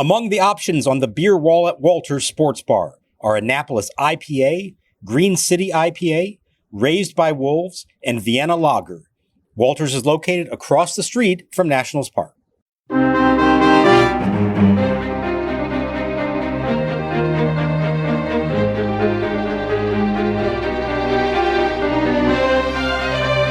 Among the options on the beer wall at Walter's Sports Bar are Annapolis IPA, Green City IPA, Raised by Wolves, and Vienna Lager. Walter's is located across the street from Nationals Park.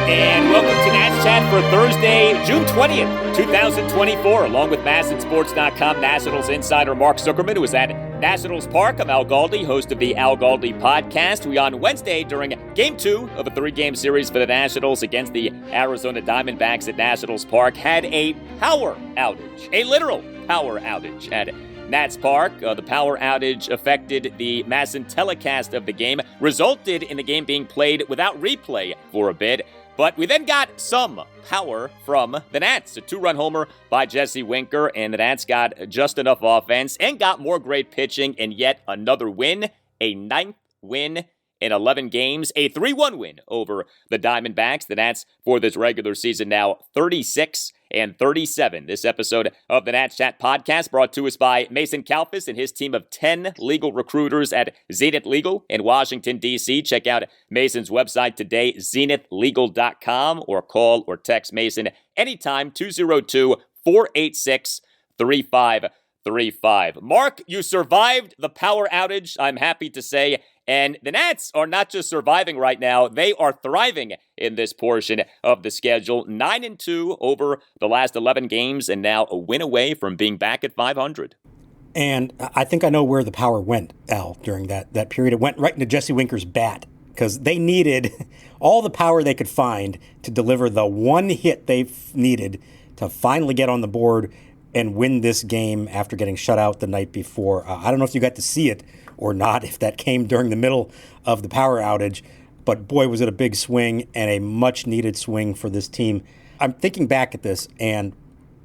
And welcome to Nats Chat for Thursday, June 20th, 2024. Along with MASNsports.com Nationals insider Mark Zuckerman, who is at Nationals Park. I'm Al Galdi, host of the Al Galdi podcast. We on Wednesday during Game 2 of a 3-game series for the Nationals against the Arizona Diamondbacks at Nationals Park had a power outage, a literal power outage at Nats Park. The power outage affected the MASN telecast of the game, resulted in the game being played without replay for a bit. But we then got some power from the Nats. A 2-run homer by Jesse Winker, and the Nats got just enough offense and got more great pitching, and yet another win, a 9th win in 11 games, a 3-1 win over the Diamondbacks. The Nats for this regular season now 36-37. This episode of the Nats Chat podcast brought to us by Mason Kalfas and his team of 10 legal recruiters at Zenith Legal in Washington, D.C. Check out Mason's website today, zenithlegal.com, or call or text Mason anytime, 202-486-3535. Mark, you survived the power outage, I'm happy to say. And the Nats are not just surviving right now, they are thriving in this portion of the schedule. 9-2 over the last 11 games, and now a win away from being back at 500. And I think I know where the power went, Al, during that period. It went right into Jesse Winker's bat, because they needed all the power they could find to deliver the one hit they needed to finally get on the board and win this game after getting shut out the night before. I don't know if you got to see it or not, if that came during the middle of the power outage, but boy, was it a big swing and a much-needed swing for this team. I'm thinking back at this, and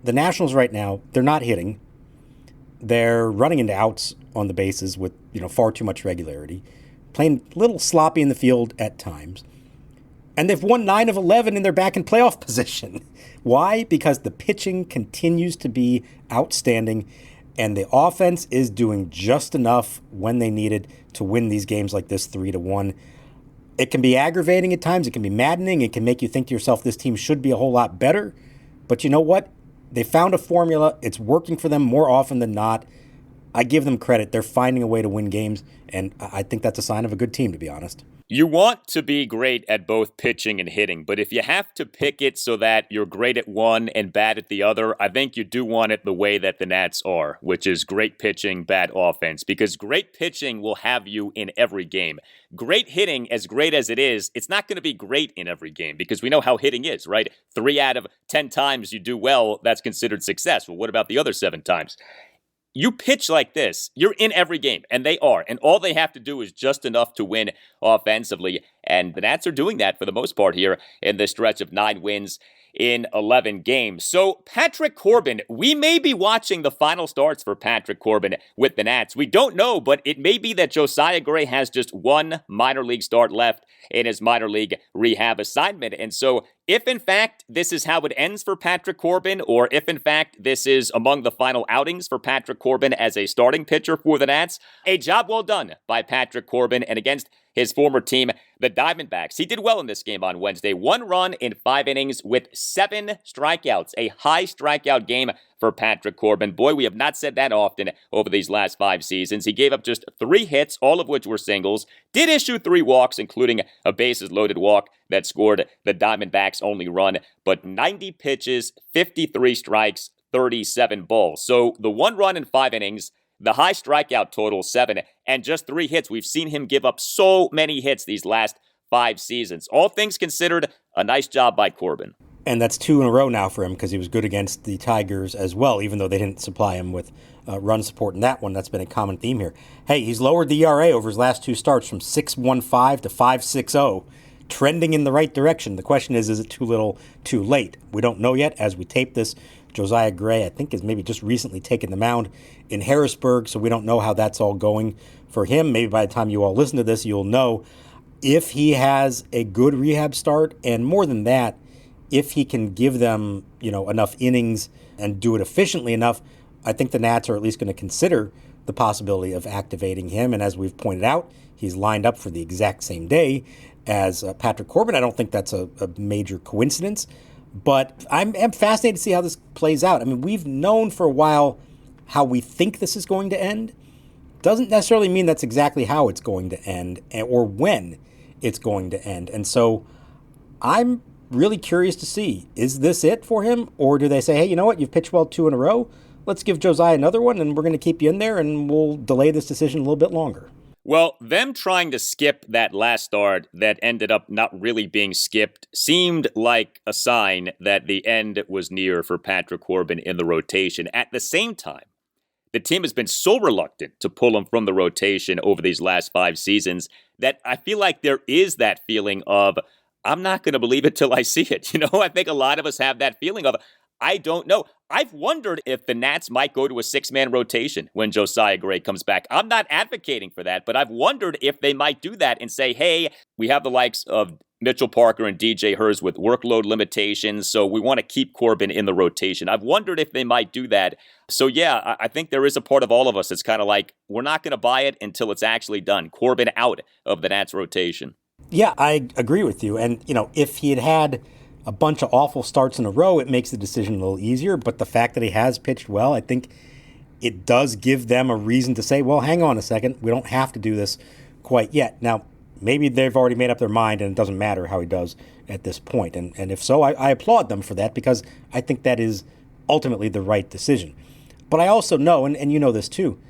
the Nationals right now, they're not hitting. They're running into outs on the bases with far too much regularity, playing a little sloppy in the field at times, and they've won 9 of 11 and they're back in playoff position. Why? Because the pitching continues to be outstanding, and the offense is doing just enough when they need it to win these games like this 3-1. It can be aggravating at times. It can be maddening. It can make you think to yourself, this team should be a whole lot better. But you know what? They found a formula. It's working for them more often than not. I give them credit. They're finding a way to win games, and I think that's a sign of a good team, to be honest. You want to be great at both pitching and hitting, but if you have to pick it so that you're great at one and bad at the other, I think you do want it the way that the Nats are, which is great pitching, bad offense, because great pitching will have you in every game. Great hitting, as great as it is, it's not going to be great in every game, because we know how hitting is, right? 3 out of 10 times you do well, that's considered success. Well, what about the other 7 times? You pitch like this, you're in every game, and they are. And all they have to do is just enough to win offensively. And the Nats are doing that for the most part here in this stretch of 9 wins in 11 games. So Patrick Corbin, we may be watching the final starts for Patrick Corbin with the Nats. We don't know, but it may be that Josiah Gray has just 1 minor league start left in his minor league rehab assignment. And so if in fact this is how it ends for Patrick Corbin, or if in fact this is among the final outings for Patrick Corbin as a starting pitcher for the Nats, a job well done by Patrick Corbin, and against his former team, the Diamondbacks. He did well in this game on Wednesday. 1 run in 5 innings with 7 strikeouts. A high strikeout game for Patrick Corbin. Boy, we have not said that often over these last 5 seasons. He gave up just 3 hits, all of which were singles. Did issue 3 walks, including a bases-loaded walk that scored the Diamondbacks' only run. But 90 pitches, 53 strikes, 37 balls. So the 1 run in 5 innings, the high strikeout total, 7, and just 3 hits. We've seen him give up so many hits these last 5 seasons. All things considered, a nice job by Corbin. And that's 2 in a row now for him, because he was good against the Tigers as well, even though they didn't supply him with run support in that one. That's been a common theme here. Hey, he's lowered the ERA over his last 2 starts from 6.15 to 5.60, trending in the right direction. The question is it too little, too late? We don't know yet. As we tape this, Josiah Gray, I think, has maybe just recently taken the mound in Harrisburg, so we don't know how that's all going for him. Maybe by the time you all listen to this, you'll know if he has a good rehab start, and more than that, if he can give them, enough innings and do it efficiently enough, I think the Nats are at least going to consider the possibility of activating him. And as we've pointed out, he's lined up for the exact same day as Patrick Corbin. I don't think that's a major coincidence. But I'm fascinated to see how this plays out. I mean, we've known for a while how we think this is going to end. Doesn't necessarily mean that's exactly how it's going to end or when it's going to end. And so I'm really curious to see, is this it for him? Or do they say, hey, you know what? You've pitched well 2 in a row. Let's give Josiah another one, and we're going to keep you in there, and we'll delay this decision a little bit longer. Well, them trying to skip that last start that ended up not really being skipped seemed like a sign that the end was near for Patrick Corbin in the rotation. At the same time, the team has been so reluctant to pull him from the rotation over these last 5 seasons that I feel like there is that feeling of, I'm not going to believe it till I see it. I think a lot of us have that feeling of, I don't know. I've wondered if the Nats might go to a 6-man rotation when Josiah Gray comes back. I'm not advocating for that, but I've wondered if they might do that and say, hey, we have the likes of Mitchell Parker and DJ Hurst with workload limitations, so we want to keep Corbin in the rotation. I've wondered if they might do that. So yeah, I think there is a part of all of us that's kind of like, we're not going to buy it until it's actually done. Corbin out of the Nats rotation. Yeah, I agree with you. And, if he had a bunch of awful starts in a row, it makes the decision a little easier. But the fact that he has pitched well, I think it does give them a reason to say, well, hang on a second. We don't have to do this quite yet. Now, maybe they've already made up their mind and it doesn't matter how he does at this point. And if so, I applaud them for that because I think that is ultimately the right decision. But I also know, and you know this too,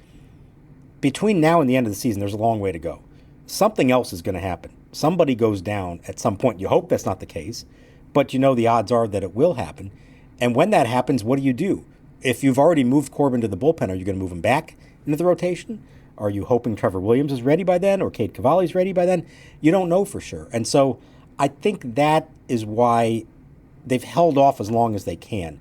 between now and the end of the season, there's a long way to go. Something else is going to happen. Somebody goes down at some point. You hope that's not the case, but the odds are that it will happen. And when that happens, what do? If you've already moved Corbin to the bullpen, are you going to move him back into the rotation? Are you hoping Trevor Williams is ready by then or Cade Cavalli's ready by then? You don't know for sure. And so I think that is why they've held off as long as they can.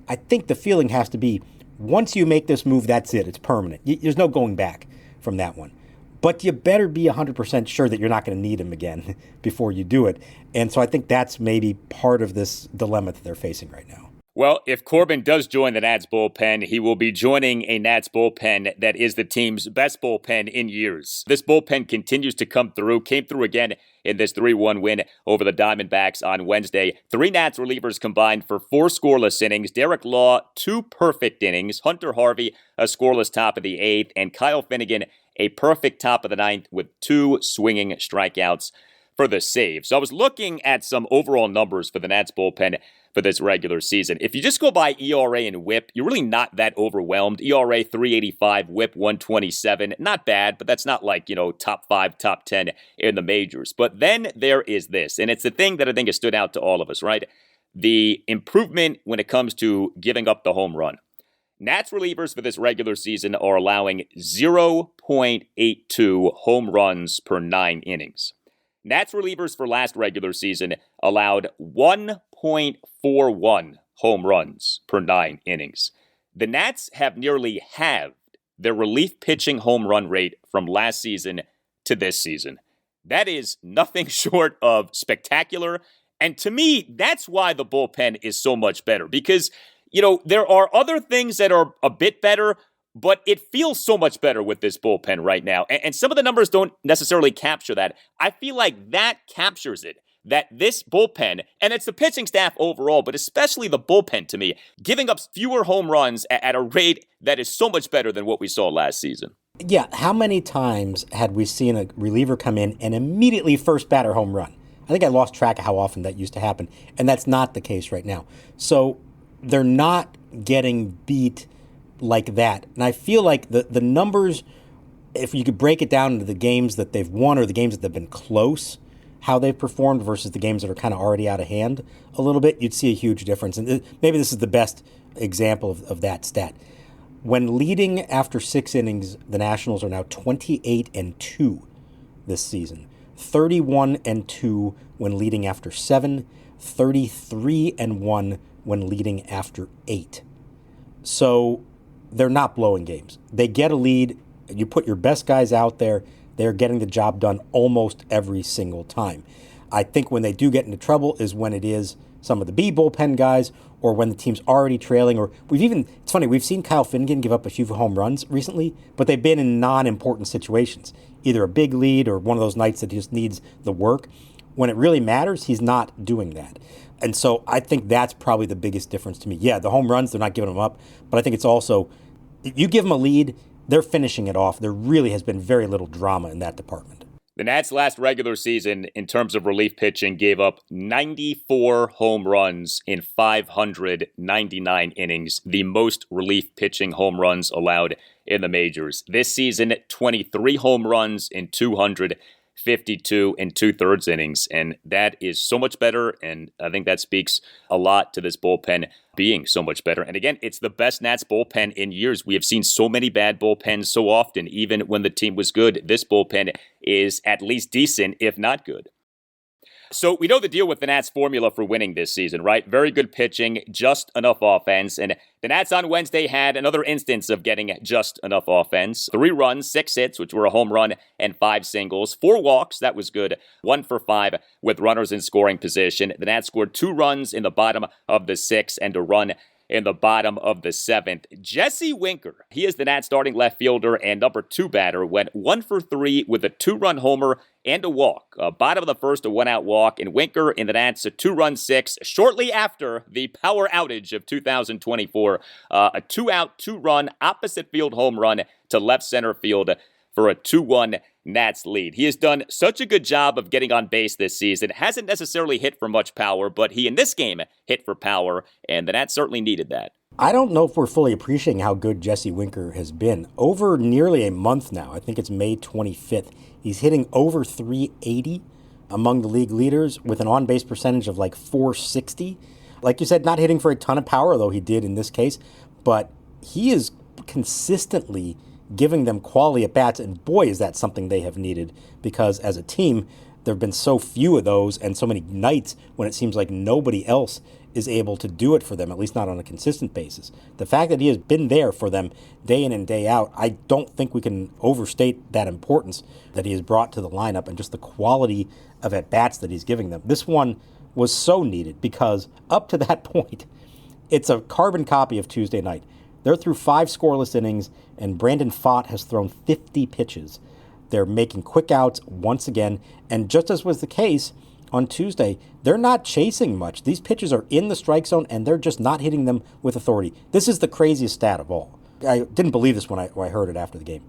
I think the feeling has to be, once you make this move, that's it. It's permanent. There's no going back from that one. But you better be 100% sure that you're not going to need him again before you do it. And so I think that's maybe part of this dilemma that they're facing right now. Well, if Corbin does join the Nats bullpen, he will be joining a Nats bullpen that is the team's best bullpen in years. This bullpen continues to come through, came through again in this 3-1 win over the Diamondbacks on Wednesday. 3 Nats relievers combined for 4 scoreless innings. Derek Law, 2 perfect innings. Hunter Harvey, a scoreless top of the 8th. And Kyle Finnegan, a perfect top of the 9th with 2 swinging strikeouts for the save. So I was looking at some overall numbers for the Nats bullpen for this regular season. If you just go by ERA and WHIP, you're really not that overwhelmed. ERA 3.85, WHIP 127. Not bad, but that's not like, top 5, top 10 in the majors. But then there is this, and it's the thing that I think has stood out to all of us, right? The improvement when it comes to giving up the home run. Nats relievers for this regular season are allowing 0.82 home runs per 9 innings. Nats relievers for last regular season allowed 1.41 home runs per 9 innings. The Nats have nearly halved their relief pitching home run rate from last season to this season. That is nothing short of spectacular. And to me, that's why the bullpen is so much better. Because, there are other things that are a bit better, but it feels so much better with this bullpen right now. And some of the numbers don't necessarily capture that. I feel like that captures it. That this bullpen, and it's the pitching staff overall, but especially the bullpen to me, giving up fewer home runs at a rate that is so much better than what we saw last season. Yeah, how many times had we seen a reliever come in and immediately first batter home run? I think I lost track of how often that used to happen, and that's not the case right now. So they're not getting beat like that. And I feel like the numbers, if you could break it down into the games that they've won or the games that have been close, how they've performed versus the games that are kind of already out of hand a little bit, you'd see a huge difference. And maybe this is the best example of that stat. When leading after 6 innings, the Nationals are now 28-2 this season. 31-2 when leading after 7, 33-1 when leading after 8. So they're not blowing games. They get a lead, you put your best guys out there, they're getting the job done almost every single time. I think when they do get into trouble is when it is some of the B bullpen guys, or when the team's already trailing, or it's funny, we've seen Kyle Finnegan give up a few home runs recently, but they've been in non-important situations, either a big lead or one of those nights that just needs the work. When it really matters, he's not doing that. And so I think that's probably the biggest difference to me. Yeah, the home runs, they're not giving them up, but I think it's also, if you give them a lead, they're finishing it off. There really has been very little drama in that department. The Nats last regular season, in terms of relief pitching, gave up 94 home runs in 599 innings, the most relief pitching home runs allowed in the majors. This season, 23 home runs in 252 and 2/3 innings, and that is so much better, and I think that speaks a lot to this bullpen being so much better. And again, it's the best Nats bullpen in years. We have seen so many bad bullpens so often, even when the team was good. This bullpen is at least decent, if not good. So we know the deal with the Nats formula for winning this season, right? Very good pitching, just enough offense. And the Nats on Wednesday had another instance of getting just enough offense. 3 runs, 6 hits, which were a home run, and 5 singles. 4 walks, that was good. 1 for 5 with runners in scoring position. The Nats scored 2 runs in the bottom of the 6th and a run in the bottom of the 7th. Jesse Winker, he is the Nats starting left fielder and number 2 batter, went 1 for 3 with a 2-run homer and a walk. Bottom of the 1st, a 1-out walk, and Winker in the Nats a 2-run 6 shortly after the power outage of 2024. A 2-out, 2-run opposite field home run to left center field for a 2-1 Nats lead. He has done such a good job of getting on base this season. Hasn't necessarily hit for much power, but he in this game hit for power, and the Nats certainly needed that. I don't know if we're fully appreciating how good Jesse Winker has been. Over nearly a month now, I think it's May 25th, he's hitting over 380 among the league leaders with an on-base percentage of like 460. Like you said, not hitting for a ton of power, though he did in this case, but he is consistently giving them quality at bats, and boy, is that something they have needed, because as a team, there have been so few of those and so many nights when it seems like nobody else is able to do it for them, at least not on a consistent basis. The fact that he has been there for them day in and day out, I don't think we can overstate that importance that he has brought to the lineup and just the quality of at-bats that he's giving them. This one was so needed because up to that point, it's a carbon copy of Tuesday night. They're through 5 scoreless innings, and Brandon Pfaadt has thrown 50 pitches. They're making quick outs once again, and just as was the case on Tuesday, they're not chasing much. These pitches are in the strike zone, and they're just not hitting them with authority. This is the craziest stat of all. I didn't believe this when I heard it after the game.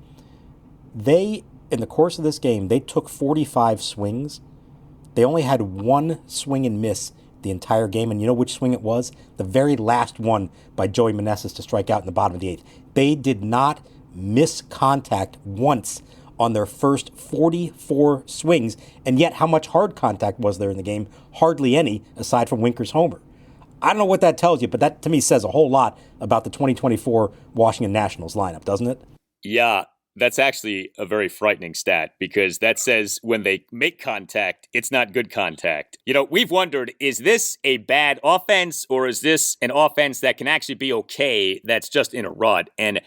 They, in the course of this game, they took 45 swings. They only had 1 swing and miss the entire game, and you know which swing it was? The very last one by Joey Meneses to strike out in the bottom of the 8th. They did not miss contact once on their first 44 swings, and yet how much hard contact was there in the game? Hardly any, aside from Winker's homer. I don't know what that tells you, but that to me says a whole lot about the 2024 Washington Nationals lineup, doesn't it? Yeah. That's actually a very frightening stat, because that says when they make contact, it's not good contact. You know, we've wondered, is this a bad offense, or is this an offense that can actually be okay that's just in a rut? And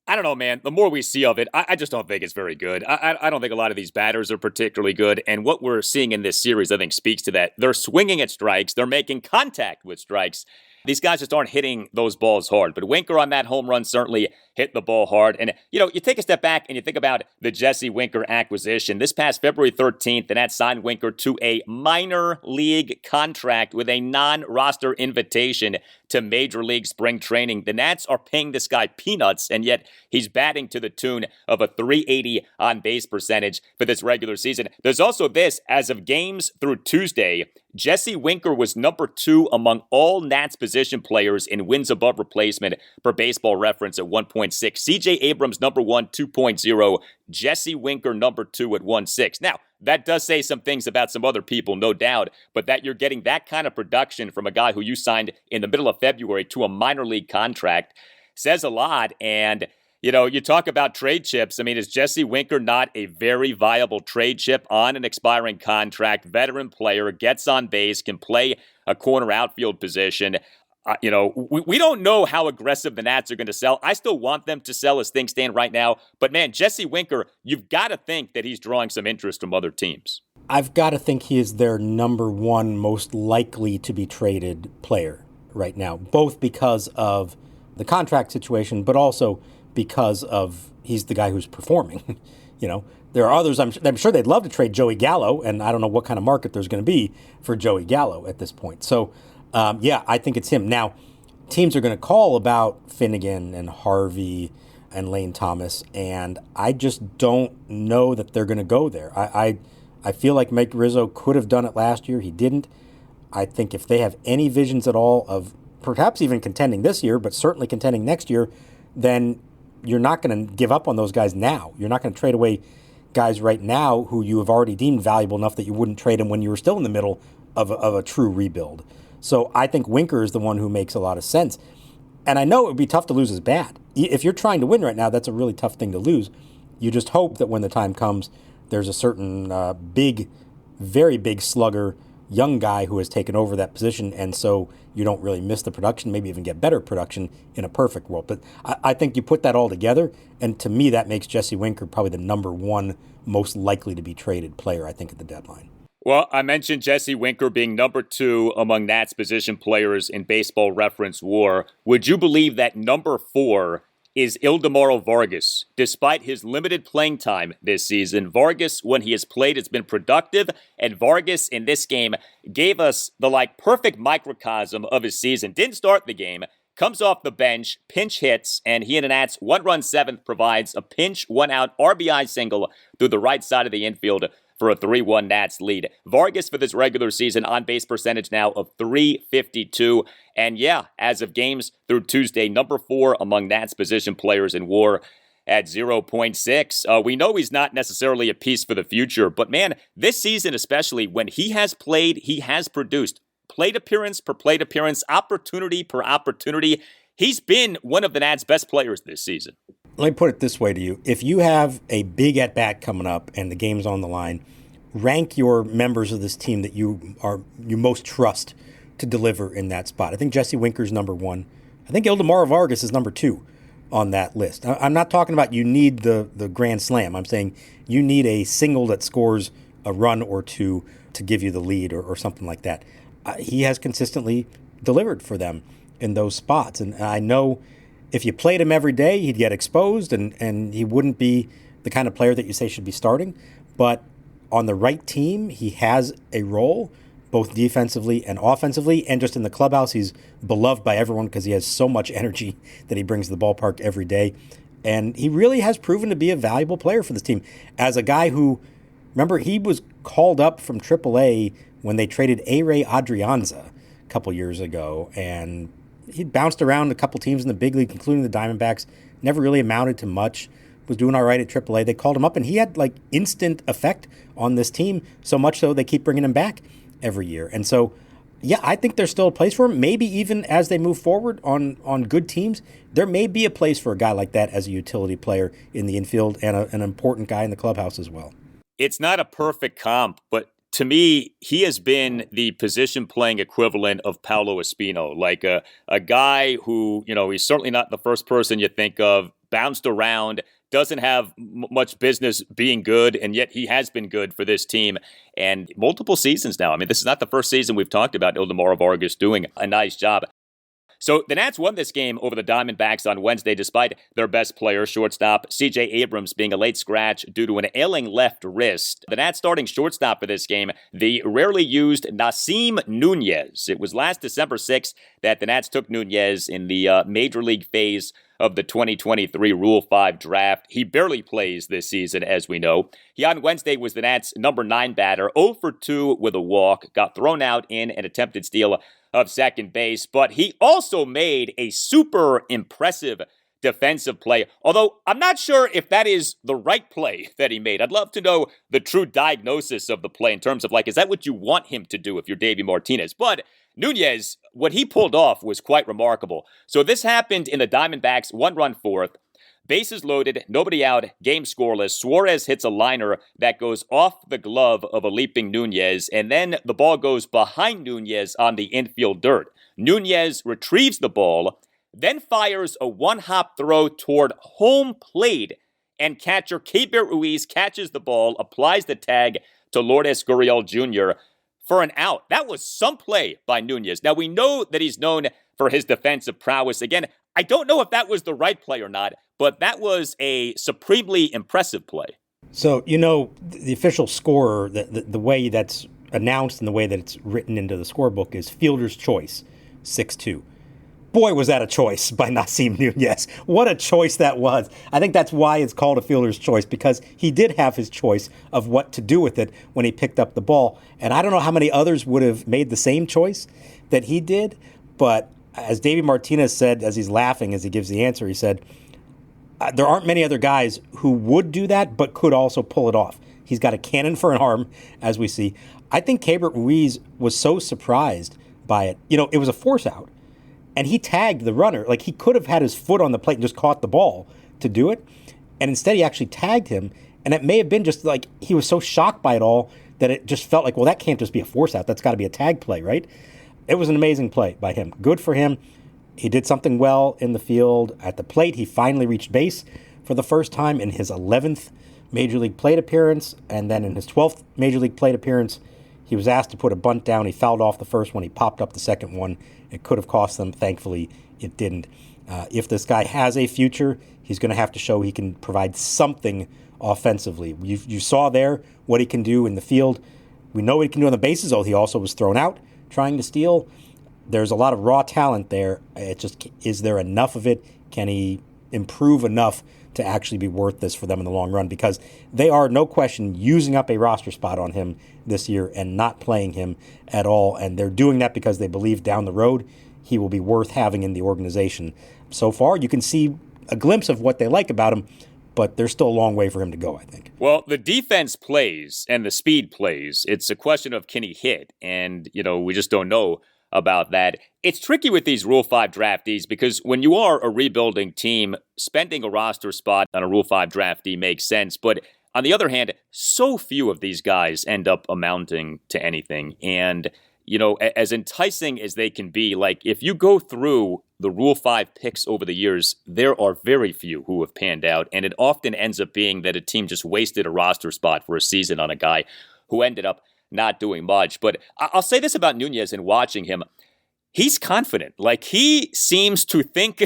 I don't know, man. The more we see of it, I just don't think it's very good. I don't think a lot of these batters are particularly good. And what we're seeing in this series, I think, speaks to that. They're swinging at strikes. They're making contact with strikes. These guys just aren't hitting those balls hard. But Winker on that home run certainly hit the ball hard. And, you know, you take a step back and you think about the Jesse Winker acquisition. This past February 13th, the Nats signed Winker to a minor league contract with a non-roster invitation to Major League spring training. The Nats are paying this guy peanuts, and yet he's batting to the tune of a 380 on-base percentage for this regular season. There's also this, as of games through Tuesday, Jesse Winker was number 2 among all Nats position players in wins above replacement per Baseball Reference at 1.6. CJ Abrams number 1, 2.0. Jesse Winker number 2 at 1.6. Now, that does say some things about some other people, no doubt, but that you're getting that kind of production from a guy who you signed in the middle of February to a minor league contract says a lot. And, you know, you talk about trade chips. I mean, is Jesse Winker not a very viable trade chip on an expiring contract? Veteran player, gets on base, can play a corner outfield position. You know, we don't know how aggressive the Nats are going to sell. I still want them to sell as things stand right now. But, man, Jesse Winker, you've got to think that he's drawing some interest from other teams. I've got to think he is their number one most likely to be traded player right now, both because of the contract situation, but also because of he's the guy who's performing. There are others, I'm sure they'd love to trade Joey Gallo, and I don't know what kind of market there's going to be for Joey Gallo at this point. So, I think it's him. Now, teams are going to call about Finnegan and Harvey and Lane Thomas, and I just don't know that they're going to go there. I feel like Mike Rizzo could have done it last year. He didn't. I think if they have any visions at all of perhaps even contending this year, but certainly contending next year, then you're not going to give up on those guys now. You're not going to trade away guys right now who you have already deemed valuable enough that you wouldn't trade them when you were still in the middle of a true rebuild. So I think Winker is the one who makes a lot of sense. And I know it would be tough to lose his bat. If you're trying to win right now, that's a really tough thing to lose. You just hope that when the time comes, there's a certain very big slugger, young guy who has taken over that position, and so you don't really miss the production, maybe even get better production in a perfect world. But I think you put that all together, and to me that makes Jesse Winker probably the number one most likely to be traded player, I think, at the deadline. Well, I mentioned Jesse Winker being number 2 among Nats position players in Baseball Reference WAR. Would you believe that number 4 is Ildemaro Vargas? Despite his limited playing time this season, Vargas, when he has played, has been productive, and Vargas in this game gave us the perfect microcosm of his season. Didn't start the game, comes off the bench, pinch hits, and he and the Nats 1-run 7th provides a pinch 1-out RBI single through the right side of the infield for a 3-1 Nats lead. Vargas for this regular season on-base percentage now of .352. And as of games through Tuesday, number 4 among Nats position players in WAR at 0.6. We know he's not necessarily a piece for the future, but man, this season especially, when he has played, he has produced. Plate appearance per plate appearance, opportunity per opportunity. He's been one of the Nats' best players this season. Let me put it this way to you. If you have a big at-bat coming up and the game's on the line, rank your members of this team that you most trust to deliver in that spot. I think Jesse Winker's number 1. I think Ildemaro Vargas is number 2 on that list. I'm not talking about you need the grand slam. I'm saying you need a single that scores a run or two to give you the lead or something like that. He has consistently delivered for them in those spots. And I know if you played him every day, he'd get exposed and he wouldn't be the kind of player that you say should be starting. But on the right team, he has a role, both defensively and offensively, and just in the clubhouse, he's beloved by everyone because he has so much energy that he brings to the ballpark every day. And he really has proven to be a valuable player for this team. As a guy who, remember, he was called up from AAA when they traded A-Ray Adrianza a couple years ago, and he bounced around a couple teams in the big league, including the Diamondbacks, never really amounted to much, was doing all right at AAA. They called him up, and he had instant effect on this team, so much so they keep bringing him back every year. And so, I think there's still a place for him. Maybe even as they move forward on good teams, there may be a place for a guy like that as a utility player in the infield and an important guy in the clubhouse as well. It's not a perfect comp, but to me, he has been the position-playing equivalent of Paolo Espino, a guy who, he's certainly not the first person you think of, bounced around, doesn't have much business being good, and yet he has been good for this team. And multiple seasons now. I mean, this is not the first season we've talked about Ildemaro Vargas doing a nice job. So the Nats won this game over the Diamondbacks on Wednesday despite their best player, shortstop C.J. Abrams, being a late scratch due to an ailing left wrist. The Nats starting shortstop for this game, the rarely used Nasim Nunez. It was last December 6th that the Nats took Nunez in the Major League phase of the 2023 Rule 5 draft. He barely plays this season, as we know. He on Wednesday was the Nats' number 9 batter, 0 for 2 with a walk, got thrown out in an attempted steal of second base, but he also made a super impressive defensive play, although I'm not sure if that is the right play that he made. I'd love to know the true diagnosis of the play in terms of, is that what you want him to do if you're Davey Martinez? But Nunez, what he pulled off was quite remarkable. So this happened in the Diamondbacks' 1-run 4th. Bases loaded, nobody out, game scoreless. Suarez hits a liner that goes off the glove of a leaping Nunez, and then the ball goes behind Nunez on the infield dirt. Nunez retrieves the ball, then fires a one-hop throw toward home plate, and catcher Keibert Ruiz catches the ball, applies the tag to Lourdes Gurriel Jr. for an out. That was some play by Nunez. Now, we know that he's known for his defensive prowess. Again, I don't know if that was the right play or not, but that was a supremely impressive play. So, the official score, the way that's announced and the way that it's written into the scorebook is fielder's choice, 6-2. Boy, was that a choice by Nasim Nunez. What a choice that was. I think that's why it's called a fielder's choice, because he did have his choice of what to do with it when he picked up the ball. And I don't know how many others would have made the same choice that he did, but as Davey Martinez said, as he's laughing as he gives the answer, he said, there aren't many other guys who would do that, but could also pull it off. He's got a cannon for an arm, as we see. I think Keibert Ruiz was so surprised by it. It was a force out, and he tagged the runner. Like, he could have had his foot on the plate and just caught the ball to do it, and instead he actually tagged him, and it may have been just like he was so shocked by it all that it just felt like, well, that can't just be a force out. That's got to be a tag play, right? It was an amazing play by him. Good for him. He did something well in the field. At the plate, he finally reached base for the first time in his 11th Major League Plate appearance. And then in his 12th Major League Plate appearance, he was asked to put a bunt down. He fouled off the first one. He popped up the second one. It could have cost them. Thankfully, it didn't. If this guy has a future, he's going to have to show he can provide something offensively. You saw there what he can do in the field. We know what he can do on the bases, although he also was thrown out trying to steal. There's a lot of raw talent there. It just, is there enough of it? Can he improve enough to actually be worth this for them in the long run? Because they are, no question, using up a roster spot on him this year and not playing him at all. And they're doing that because they believe down the road he will be worth having in the organization. So far, you can see a glimpse of what they like about him, but there's still a long way for him to go, I think. Well, the defense plays and the speed plays. It's a question of, can he hit? And, we just don't know about that. It's tricky with these Rule 5 draftees because when you are a rebuilding team, spending a roster spot on a Rule 5 draftee makes sense. But on the other hand, so few of these guys end up amounting to anything. And, as enticing as they can be, like if you go through the Rule 5 picks over the years, there are very few who have panned out. And it often ends up being that a team just wasted a roster spot for a season on a guy who ended up not doing much. But I'll say this about Nunez in watching him. He's confident. Like, he seems to think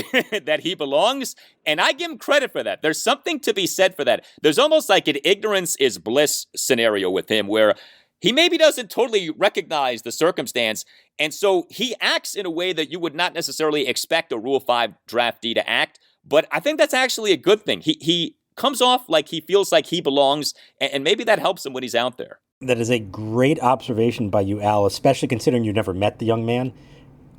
that he belongs, and I give him credit for that. There's something to be said for that. There's almost like an ignorance is bliss scenario with him where he maybe doesn't totally recognize the circumstance, and so he acts in a way that you would not necessarily expect a Rule 5 draftee to act, but I think that's actually a good thing. He comes off like he feels like he belongs, and maybe that helps him when he's out there. That is a great observation by you, Al, especially considering you never met the young man.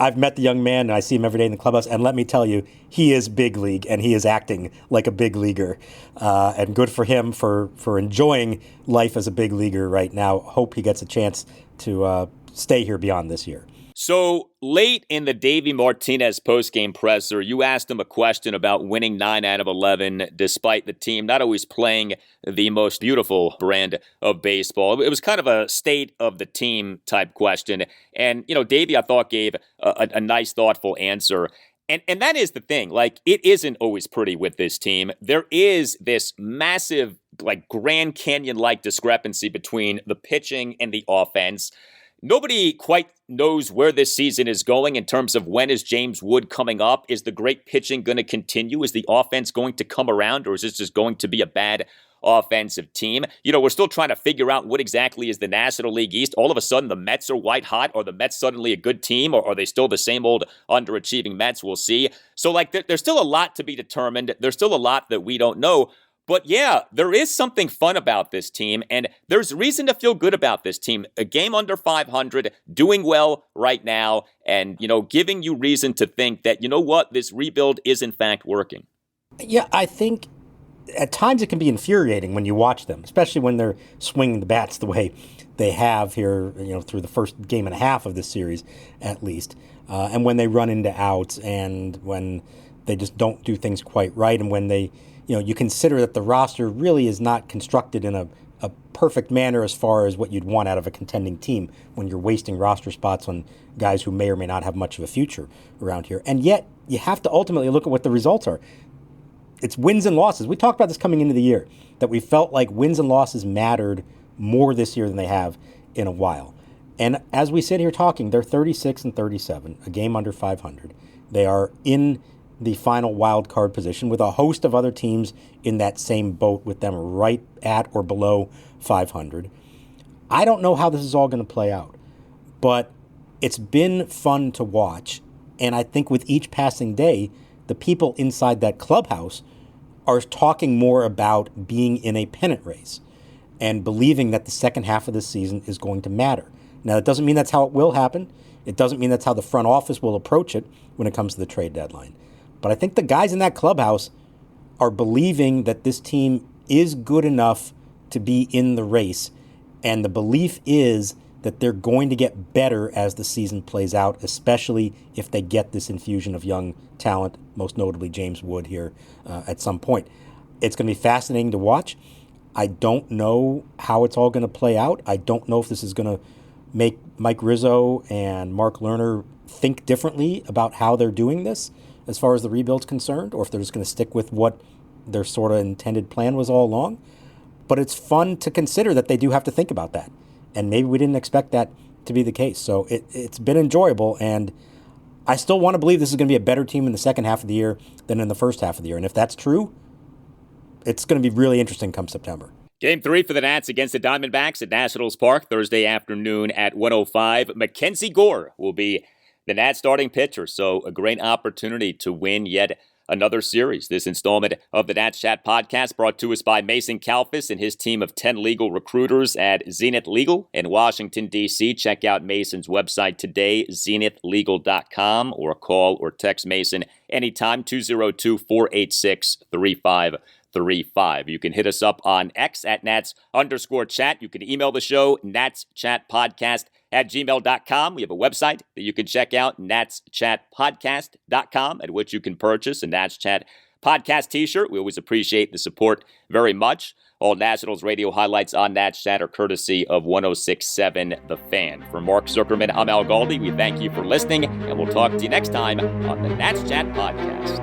I've met the young man, and I see him every day in the clubhouse, and let me tell you, he is big league, and he is acting like a big leaguer. And good for him for enjoying life as a big leaguer right now. Hope he gets a chance to stay here beyond this year. So late in the Davey Martinez postgame presser, you asked him a question about winning 9 out of 11, despite the team not always playing the most beautiful brand of baseball. It was kind of a state of the team type question. And, Davey, I thought, gave a nice, thoughtful answer. And that is the thing. Like, it isn't always pretty with this team. There is this massive, like, Grand Canyon-like discrepancy between the pitching and the offense. Nobody quite knows where this season is going in terms of when is James Wood coming up. Is the great pitching going to continue? Is the offense going to come around, or is this just going to be a bad offensive team? We're still trying to figure out what exactly is the National League East. All of a sudden, the Mets are white hot. Are the Mets suddenly a good team, or are they still the same old underachieving Mets? We'll see. So, there's still a lot to be determined. There's still a lot that we don't know. But yeah, there is something fun about this team, and there's reason to feel good about this team. A game under 500, doing well right now, and, giving you reason to think that, this rebuild is in fact working. Yeah, I think at times it can be infuriating when you watch them, especially when they're swinging the bats the way they have here, through the first game and a half of this series, at least. And when they run into outs and when they just don't do things quite right, and when they, you consider that the roster really is not constructed in a perfect manner as far as what you'd want out of a contending team when you're wasting roster spots on guys who may or may not have much of a future around here. And yet, you have to ultimately look at what the results are. It's wins and losses. We talked about this coming into the year, that we felt like wins and losses mattered more this year than they have in a while. And as we sit here talking, they're 36-37, a game under 500. They are in the final wild card position with a host of other teams in that same boat with them right at or below 500. I don't know how this is all going to play out, but it's been fun to watch. And I think with each passing day, the people inside that clubhouse are talking more about being in a pennant race and believing that the second half of the season is going to matter. Now, it doesn't mean that's how it will happen. It doesn't mean that's how the front office will approach it when it comes to the trade deadline. But I think the guys in that clubhouse are believing that this team is good enough to be in the race. And the belief is that they're going to get better as the season plays out, especially if they get this infusion of young talent, most notably James Wood here at some point. It's going to be fascinating to watch. I don't know how it's all going to play out. I don't know if this is going to make Mike Rizzo and Mark Lerner think differently about how they're doing this as far as the rebuild's concerned, or if they're just going to stick with what their sort of intended plan was all along. But it's fun to consider that they do have to think about that. And maybe we didn't expect that to be the case. So it's been enjoyable, and I still want to believe this is going to be a better team in the second half of the year than in the first half of the year. And if that's true, it's going to be really interesting come September. Game 3 for the Nats against the Diamondbacks at Nationals Park Thursday afternoon at 1:05. Mackenzie Gore will be the Nats starting pitcher, so a great opportunity to win yet another series. This installment of the Nats Chat podcast brought to us by Mason Kalfas and his team of 10 legal recruiters at Zenith Legal in Washington, D.C. Check out Mason's website today, zenithlegal.com, or call or text Mason anytime, 202-486-3535. You can hit us up on X at Nats_chat. You can email the show, natschatpodcast@gmail.com. We have a website that you can check out, natschatpodcast.com, at which you can purchase a Nats Chat podcast t-shirt. We always appreciate the support very much. All Nationals radio highlights on Nats Chat are courtesy of 106.7 The Fan. For Mark Zuckerman, I'm Al Galdi. We thank you for listening, and we'll talk to you next time on the Nats Chat podcast.